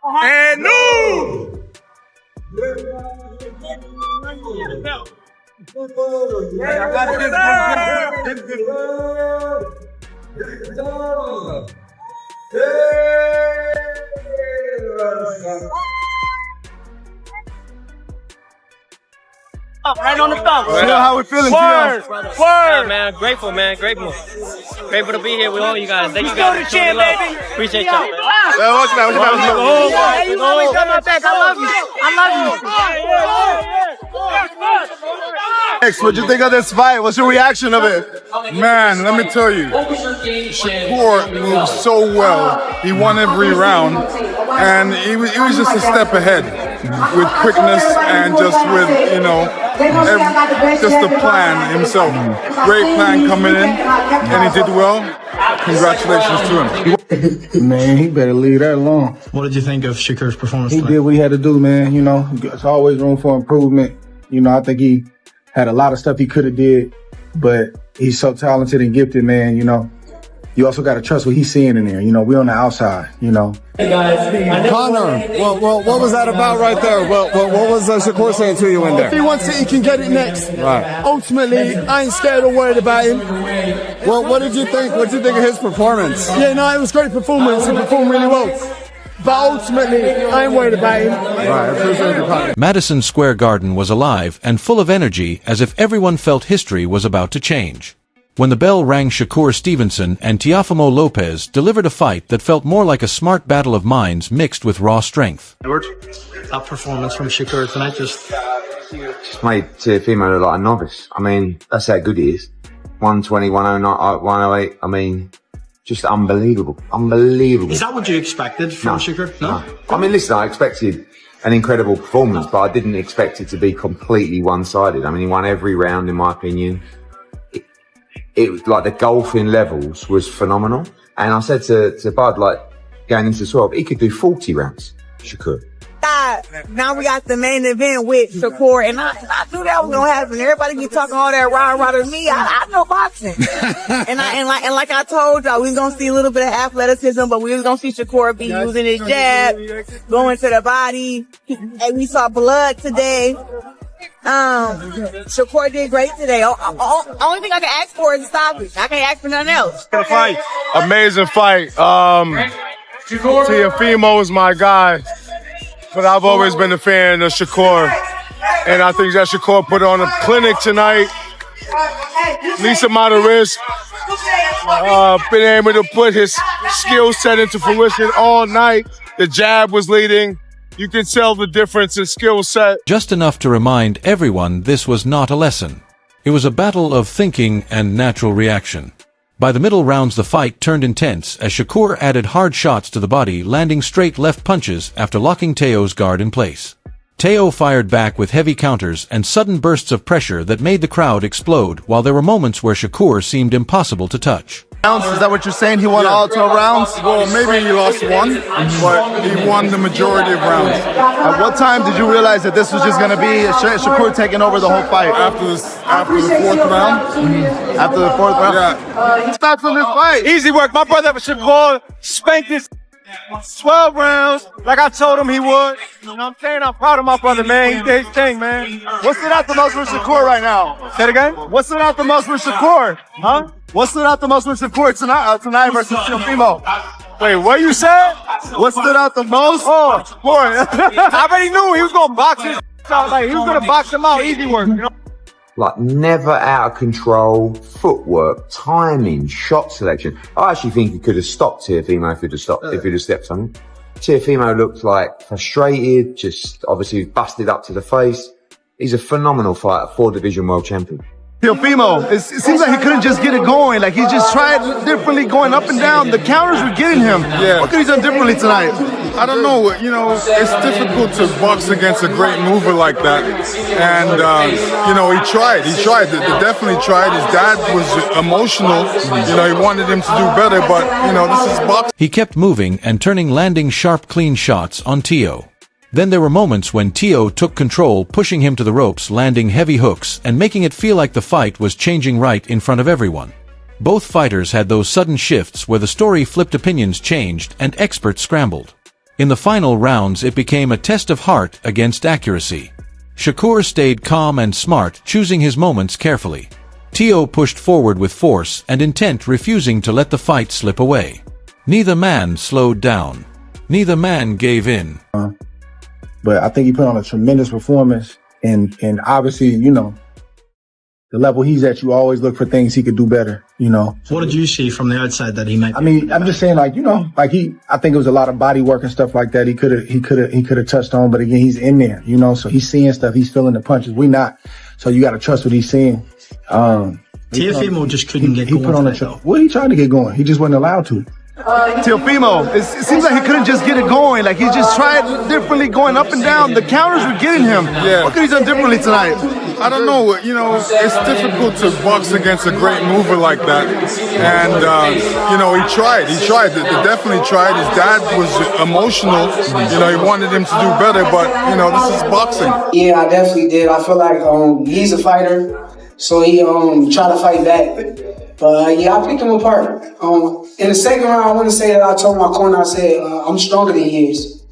And no! Right on the thumb. You know how we feeling, Tio? Yeah, man. Grateful, man. Grateful. Grateful to be here with all you guys. Thank you guys for showing love. Appreciate y'all, man. What's your man? You always got my back. I love you. Next, what'd you think of this fight? What's your reaction of it? Man, let me tell you, Shakur moved so well. He won every round, and he was just a step ahead with quickness and just with, just the plan himself. Great plan coming in, and he did well. Congratulations to him. Man, he better leave that alone. What did you think of Shakur's performance He tonight? did what he had to do, man. There's always room for improvement. I think he had a lot of stuff he could have did, but he's so talented and gifted, man. You also got to trust what he's seeing in there. We on the outside, Hey guys, Connor, what was that about right there? What was Shakur saying to you in there? If he wants it, he can get it next. Right. Ultimately, I ain't scared or worried about him. Well, what did you think? What did you think of his performance? Yeah, no, it was great performance. He performed really well. But ultimately, I ain't worried about him. Right, I appreciate your comment. Madison Square Garden was alive and full of energy, as if everyone felt history was about to change. When the bell rang, Shakur Stevenson and Teofimo Lopez delivered a fight that felt more like a smart battle of minds mixed with raw strength. Top performance from Shakur tonight. Just made Teofimo look like a novice. I mean, that's how good he is. 120, 109, 108. I mean, just unbelievable. Unbelievable. is that what you expected from Shakur? No. I mean, listen, I expected an incredible performance, but I didn't expect it to be completely one-sided. I mean, he won every round, in my opinion. It was like the golfing levels was phenomenal. And I said to Bud, like, going into 12, he could do 40 rounds, Shakur. Now we got the main event with Shakur, and I knew that was gonna happen. Everybody be talking all that rah to me. I know boxing, and like I told y'all, we was gonna see a little bit of athleticism, but we was gonna see Shakur be using his jab, going to the body, and we saw blood today. Shakur did great today. Only thing I can ask for is a stoppage. I can't ask for nothing else. Fight, amazing fight. Teofimo is my guy, but I've always been a fan of Shakur, and I think that Shakur put on a clinic tonight. Least amount of risk. Been able to put his skill set into fruition all night. The jab was leading. You can tell the difference in skill set. Just enough to remind everyone this was not a lesson. It was a battle of thinking and natural reaction. By the middle rounds, the fight turned intense as Shakur added hard shots to the body, landing straight left punches after locking Teo's guard in place. Teo fired back with heavy counters and sudden bursts of pressure that made the crowd explode, while there were moments where Shakur seemed impossible to touch. Is that what you're saying? He won all 12 rounds? Well, maybe he lost one, but he won the majority of rounds. At what time did you realize that this was just going to be Shakur taking over the whole fight? After the fourth round. After the fourth round? Yeah. Start from this fight. Easy work. My brother Shakur spanked this 12 rounds like I told him he would. You know what I'm saying? I'm proud of my brother, man. He did his thing, man. What stood out the most with Shakur right now? Say it again? What stood out the most with Shakur? Huh? What stood out the most with Shakur tonight versus Teofimo? Wait, what you said? What stood out the most? Oh, Shakur. I already knew he was going to box his out. Like, he was going to box him out. Easy work, you know? Like, never out of control, footwork, timing, shot selection. I actually think he could have stopped Teofimo if he'd have stepped on him. Teofimo looked like frustrated, just obviously busted up to the face. He's a phenomenal fighter, 4-division world champion. Teofimo, it seems like he couldn't just get it going. Like, he just tried differently going up and down. The counters were getting him. Yeah. What could he done differently tonight? I don't know. It's difficult to box against a great mover like that. And, he tried. He definitely tried. His dad was emotional. He wanted him to do better, but, this is boxing. He kept moving and turning, landing sharp, clean shots on Teo. Then there were moments when Teo took control, pushing him to the ropes, landing heavy hooks, and making it feel like the fight was changing right in front of everyone. Both fighters had those sudden shifts where the story flipped, opinions changed, and experts scrambled. In the final rounds it became a test of heart against accuracy. Shakur stayed calm and smart, choosing his moments carefully. Teo pushed forward with force and intent, refusing to let the fight slip away. Neither man slowed down. Neither man gave in. But I think he put on a tremendous performance, and obviously, you know, the level he's at, you always look for things he could do better, you know. What did you see from the outside that he might? I mean, I'm just saying, like, you know, like I think it was a lot of body work and stuff like that. He could have touched on, but again, he's in there, you know, so he's seeing stuff, he's feeling the punches. We not, so you got to trust what he's seeing. Teofimo just couldn't get going. He put on a well, he tried to get going. He just wasn't allowed to. Teofimo, it seems like he couldn't just get it going. Like he just tried differently, going up and down. The counters were getting him. Yeah. What could he done differently tonight? I don't know. You know, it's difficult to box against a great mover like that. And, you know, he tried. He definitely tried. His dad was emotional. You know, he wanted him to do better. But, you know, this is boxing. Yeah, I definitely did. I feel like he's a fighter. So he tried to fight back. But yeah, I picked him apart. In the second round, I want to say that I told my corner, I said, I'm stronger than he is.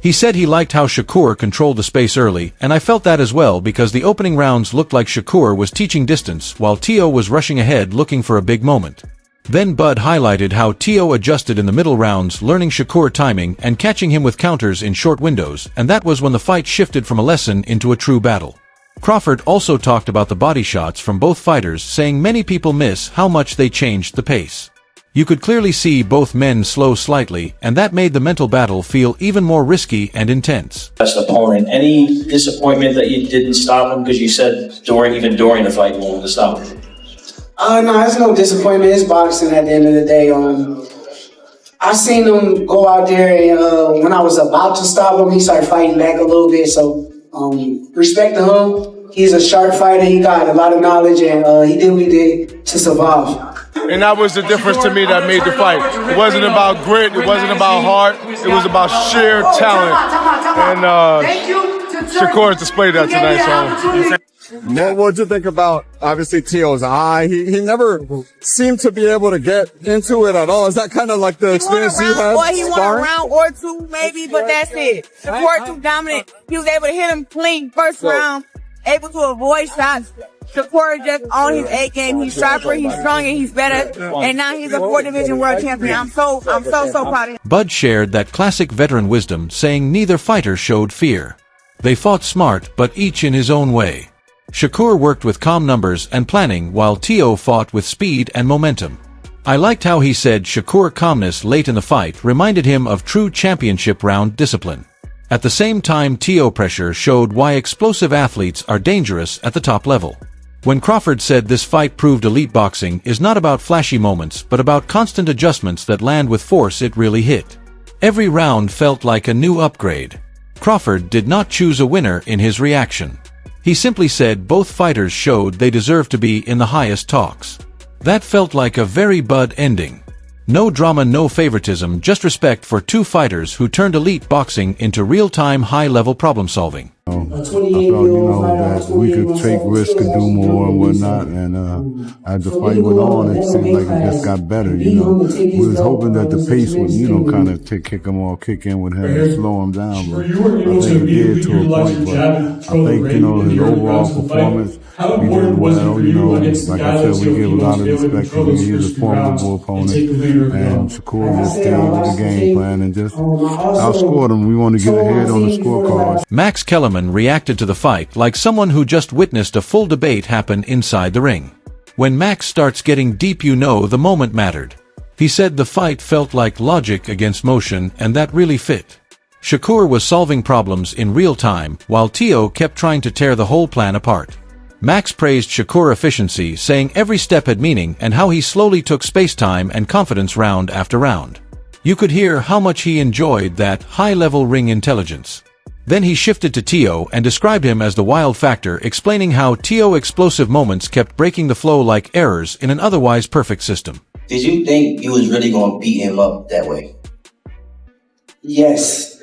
He said he liked how Shakur controlled the space early, and I felt that as well because the opening rounds looked like Shakur was teaching distance while Teo was rushing ahead looking for a big moment. Then Bud highlighted how Teo adjusted in the middle rounds, learning Shakur timing and catching him with counters in short windows, and that was when the fight shifted from a lesson into a true battle. Crawford also talked about the body shots from both fighters, saying many people miss how much they changed the pace. You could clearly see both men slow slightly, and that made the mental battle feel even more risky and intense. Best opponent. Any disappointment that you didn't stop him because you said even during the fight you wanted to stop him? No, it's no disappointment. It's boxing at the end of the day. I seen him go out there, and when I was about to stop him, he started fighting back a little bit. So respect to him. He's a sharp fighter. He got a lot of knowledge, and he did what he did to survive. And that was the difference to me that made the fight. It wasn't about grit. It wasn't about heart. It was about sheer talent. And Shakur displayed that tonight. So. What did you think about, obviously, Teo's eye? He never seemed to be able to get into it at all. Is that kind of like the experience you had? Well, he won a round or two, maybe, but that's it. Shakur too dominant. He was able to hit him clean first round, able to avoid shots. Shakur just on his A game. He's sharper, he's stronger, he's better, and now he's a 4-division world champion. I'm so proud of him. Bud shared that classic veteran wisdom, saying neither fighter showed fear. They fought smart, but each in his own way. Shakur worked with calm numbers and planning, while Teo fought with speed and momentum. I liked how he said Shakur calmness late in the fight reminded him of true championship round discipline. At the same time, Teo pressure showed why explosive athletes are dangerous at the top level. When Crawford said this fight proved elite boxing is not about flashy moments but about constant adjustments that land with force, it really hit. Every round felt like a new upgrade. Crawford did not choose a winner in his reaction. He simply said both fighters showed they deserve to be in the highest talks. That felt like a very Bud ending. No drama, no favoritism, just respect for two fighters who turned elite boxing into real-time, high-level problem-solving. I felt, that we could take risks and do more and whatnot, and as the fight went on, it seemed like it just got better, We was hoping that the pace would, kind of kick in with him and slow him down, but I think it did to a point, but I think, his overall performance, we did well, like I said, we give a lot of respect to him. He is a formidable opponent, and Shakur just stayed with the game plan and just outscored him. We want to get ahead on the scorecards. Max Kellerman reacted to the fight like someone who just witnessed a full debate happen inside the ring. When Max starts getting deep, the moment mattered. He said the fight felt like logic against motion, and that really fit. Shakur was solving problems in real time, while Teo kept trying to tear the whole plan apart. Max praised Shakur efficiency, saying every step had meaning and how he slowly took space-time and confidence round after round. You could hear how much he enjoyed that high-level ring intelligence. Then he shifted to Teo and described him as the wild factor, explaining how Teo explosive moments kept breaking the flow like errors in an otherwise perfect system. Did you think you was really going to beat him up that way? Yes.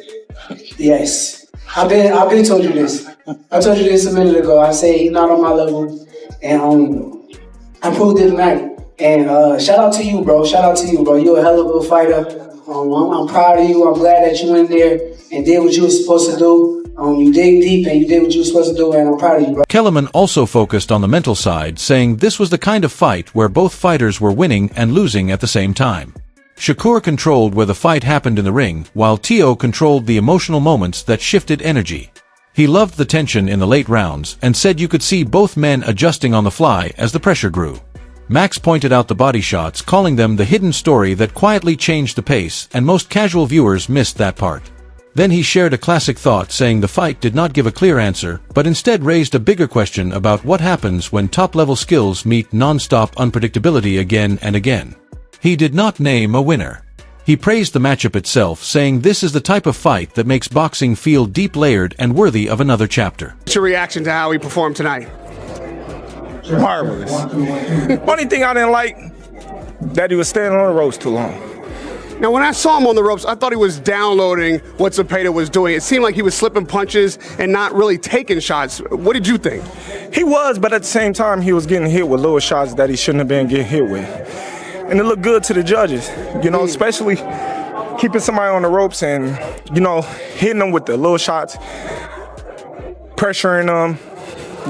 I've been told you this. I told you this a minute ago. I say he's not on my level, and I proved it tonight. And shout out to you, bro. You're a hell of a fighter. I'm proud of you. I'm glad that you went there and did what you were supposed to do. You dig deep and you did what you were supposed to do, and I'm proud of you, bro. Kellerman also focused on the mental side, saying this was the kind of fight where both fighters were winning and losing at the same time. Shakur controlled where the fight happened in the ring, while Teo controlled the emotional moments that shifted energy. He loved the tension in the late rounds and said you could see both men adjusting on the fly as the pressure grew. Max pointed out the body shots, calling them the hidden story that quietly changed the pace, and most casual viewers missed that part. Then he shared a classic thought, saying the fight did not give a clear answer, but instead raised a bigger question about what happens when top-level skills meet non-stop unpredictability again and again. He did not name a winner. He praised the matchup itself, saying this is the type of fight that makes boxing feel deep-layered and worthy of another chapter. What's your reaction to how he performed tonight? Marvelous. Only thing I didn't like, that he was standing on the ropes too long. Now, when I saw him on the ropes, I thought he was downloading what Zepeda was doing. It seemed like he was slipping punches and not really taking shots. What did you think? He was, but at the same time, he was getting hit with little shots that he shouldn't have been getting hit with. And it looked good to the judges, you know, especially keeping somebody on the ropes and, you know, hitting them with the little shots, pressuring them,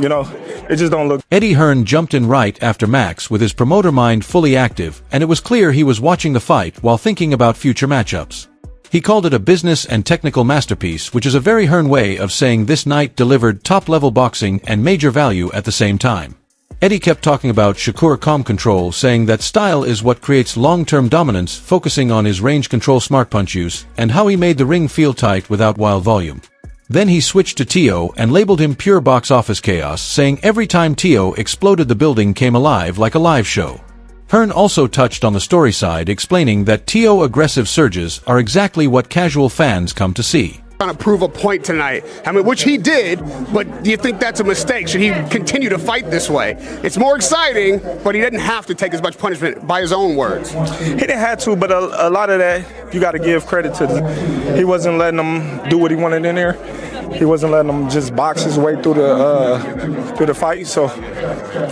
you know, it just don't look. Eddie Hearn jumped in right after Max with his promoter mind fully active, and it was clear he was watching the fight while thinking about future matchups. He called it a business and technical masterpiece, which is a very Hearn way of saying this night delivered top-level boxing and major value at the same time. Eddie kept talking about Shakur calm control, saying that style is what creates long-term dominance, focusing on his range control smart punch use, and how he made the ring feel tight without wild volume. Then he switched to Teo and labeled him pure box office chaos, saying every time Teo exploded the building came alive like a live show. Hearn also touched on the story side, explaining that Teo aggressive surges are exactly what casual fans come to see. Trying to prove a point tonight. I mean, which he did, but do you think that's a mistake? Should he continue to fight this way? It's more exciting, but he didn't have to take as much punishment, by his own words. He didn't have to, but a lot of that, you got to give credit to he wasn't letting him do what he wanted in there. He wasn't letting him just box his way through the fight, so,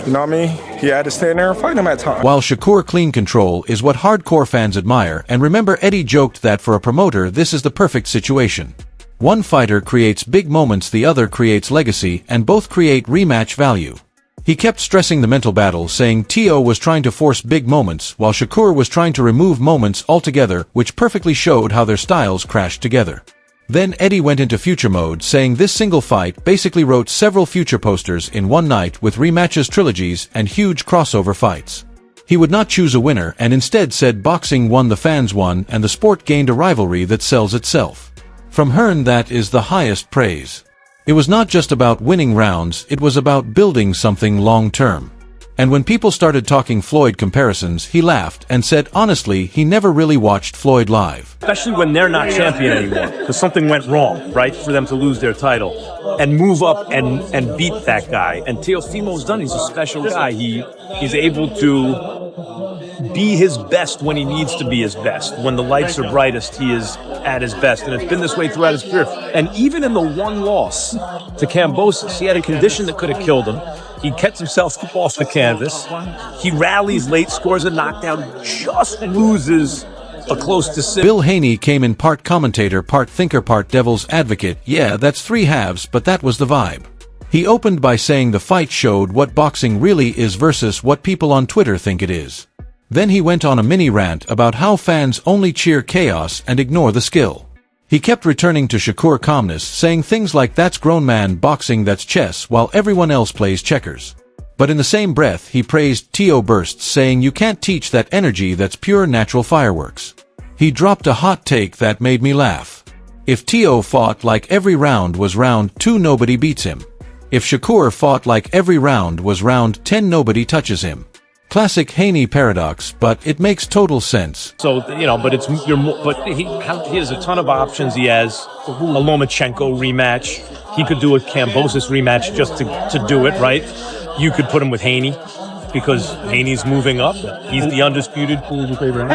you know what I mean? He had to stand there and fight him at times. While Shakur clean control is what hardcore fans admire, and remember Eddie joked that for a promoter this is the perfect situation. One fighter creates big moments, the other creates legacy, and both create rematch value. He kept stressing the mental battle, saying Teo was trying to force big moments, while Shakur was trying to remove moments altogether, which perfectly showed how their styles crashed together. Then Eddie went into future mode, saying this single fight basically wrote several future posters in one night with rematches, trilogies, and huge crossover fights. He would not choose a winner and instead said boxing won, the fans won, and the sport gained a rivalry that sells itself. From Hearn, that is the highest praise. It was not just about winning rounds, it was about building something long-term. And when people started talking Floyd comparisons, he laughed and said honestly he never really watched Floyd live. Especially when they're not champion anymore, because something went wrong, right, for them to lose their title. And move up and beat that guy. And Teofimo's done, he's a special guy. He's able to be his best when he needs to be his best. When the lights are brightest, he is at his best. And it's been this way throughout his career. And even in the one loss to Kambosos, he had a condition that could have killed him. He kept himself off the canvas. He rallies late, scores a knockdown, just loses a close decision. Bill Haney came in part commentator, part thinker, part devil's advocate. Yeah, that's three halves, but that was the vibe. He opened by saying the fight showed what boxing really is versus what people on Twitter think it is. Then he went on a mini rant about how fans only cheer chaos and ignore the skill. He kept returning to Shakur calmness, saying things like that's grown man boxing, that's chess, while everyone else plays checkers. But in the same breath he praised Teo bursts, saying you can't teach that energy, that's pure natural fireworks. He dropped a hot take that made me laugh. If Teo fought like every round was round 2, nobody beats him. If Shakur fought like every round was round 10, nobody touches him. Classic Haney paradox, but it makes total sense. So, you know, but he has a ton of options. He has a Lomachenko rematch. He could do a Kambosos rematch just to do it, right? You could put him with Haney because Haney's moving up. He's the undisputed. Who's your favorite?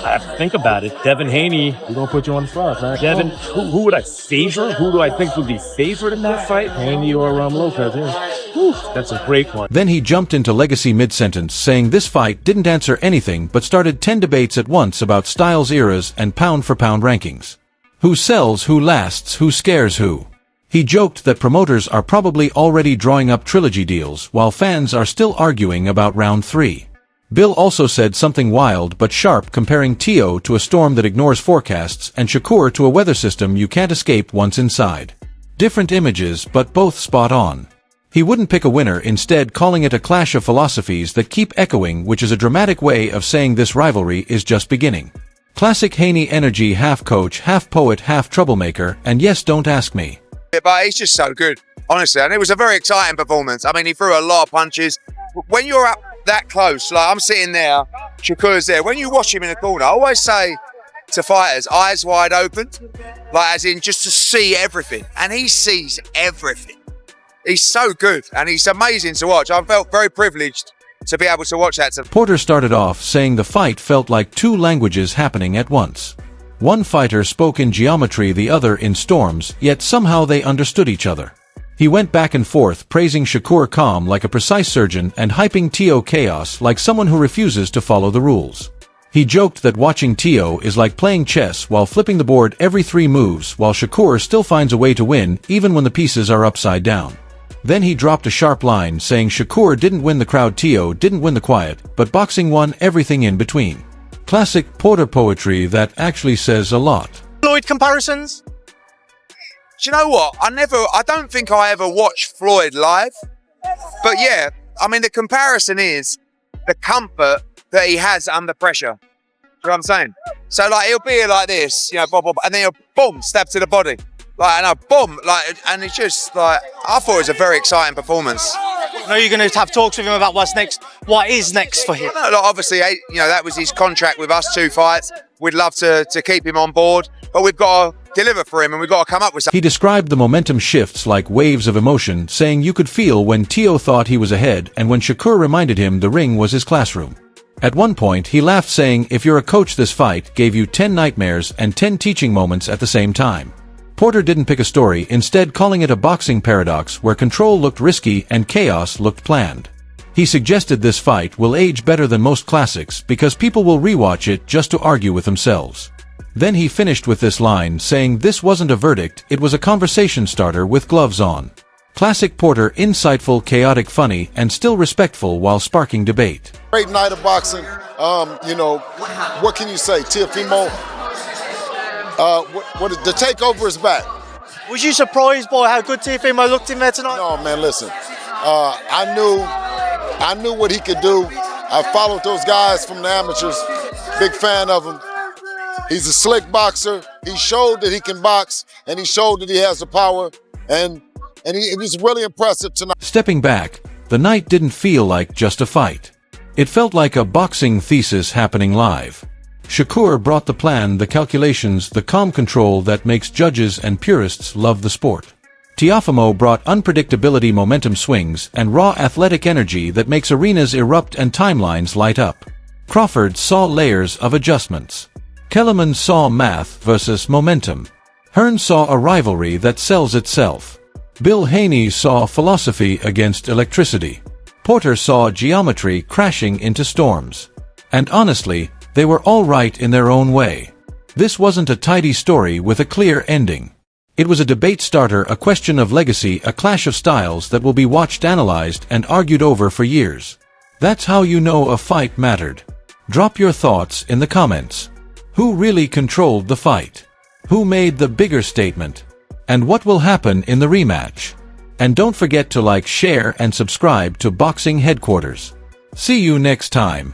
I have to think about it. Devin Haney. We're going to put you on the spot, man. Devin, who would I favor? Who do I think would be favored in that fight? Haney or Lopez, yeah. Whew, that's a great one. Then he jumped into legacy mid-sentence, saying this fight didn't answer anything but started 10 debates at once about styles, eras, and pound-for-pound rankings. Who sells, who lasts, who scares who? He joked that promoters are probably already drawing up trilogy deals, while fans are still arguing about round 3. Bill also said something wild but sharp, comparing Teo to a storm that ignores forecasts and Shakur to a weather system you can't escape once inside. Different images, but both spot on. He wouldn't pick a winner, instead calling it a clash of philosophies that keep echoing, which is a dramatic way of saying this rivalry is just beginning. Classic Haney energy, half coach, half poet, half troublemaker, and yes, don't ask me. But he's just so good, honestly, and it was a very exciting performance. I mean, he threw a lot of punches. When you're up that close, like I'm sitting there, Shakur's there, when you watch him in the corner, I always say to fighters, eyes wide open, like as in just to see everything, and he sees everything. He's so good, and he's amazing to watch. I felt very privileged to be able to watch that. Porter started off saying the fight felt like two languages happening at once. One fighter spoke in geometry, the other in storms, yet somehow they understood each other. He went back and forth, praising Shakur calm like a precise surgeon and hyping Teo chaos like someone who refuses to follow the rules. He joked that watching Teo is like playing chess while flipping the board every 3 moves, while Shakur still finds a way to win even when the pieces are upside down. Then he dropped a sharp line saying Shakur didn't win the crowd, Teo didn't win the quiet, but boxing won everything in between. Classic Porter poetry that actually says a lot. Floyd comparisons? Do you know what? I don't think I ever watched Floyd live. But yeah, I mean, the comparison is the comfort that he has under pressure. You know what I'm saying? So like, he'll be like this, you know, bob, bob, and then he'll boom, stab to the body. Like, and a boom, like, and it's just like, I thought it was a very exciting performance. Are you going to have talks with him about what's next? What is next for him? No, like, obviously, you know, that was his contract with us, 2 fights. We'd love to keep him on board, but we've got to deliver for him and we've got to come up with something. He described the momentum shifts like waves of emotion, saying you could feel when Teo thought he was ahead and when Shakur reminded him the ring was his classroom. At one point, he laughed, saying, if you're a coach, this fight gave you 10 nightmares and 10 teaching moments at the same time. Porter didn't pick a story, instead calling it a boxing paradox where control looked risky and chaos looked planned. He suggested this fight will age better than most classics because people will rewatch it just to argue with themselves. Then he finished with this line, saying this wasn't a verdict, it was a conversation starter with gloves on. Classic Porter, insightful, chaotic, funny, and still respectful while sparking debate. Great night of boxing. You know, what can you say? Teofimo, the takeover is back. Was you surprised by how good Teofimo looked in there tonight? No, man, listen. I knew what he could do. I followed those guys from the amateurs. Big fan of him. He's a slick boxer. He showed that he can box, and he showed that he has the power, and he was really impressive tonight. Stepping back, the night didn't feel like just a fight. It felt like a boxing thesis happening live. Shakur brought the plan, the calculations, the calm control that makes judges and purists love the sport. Teofimo brought unpredictability, momentum swings, and raw athletic energy that makes arenas erupt and timelines light up. Crawford saw layers of adjustments. Kellerman saw math versus momentum. Hearn saw a rivalry that sells itself. Bill Haney saw philosophy against electricity. Porter saw geometry crashing into storms. And honestly, they were all right in their own way. This wasn't a tidy story with a clear ending. It was a debate starter, a question of legacy, a clash of styles that will be watched, analyzed, and argued over for years. That's how you know a fight mattered. Drop your thoughts in the comments. Who really controlled the fight? Who made the bigger statement? And what will happen in the rematch? And don't forget to like, share, and subscribe to Boxing Headquarters. See you next time.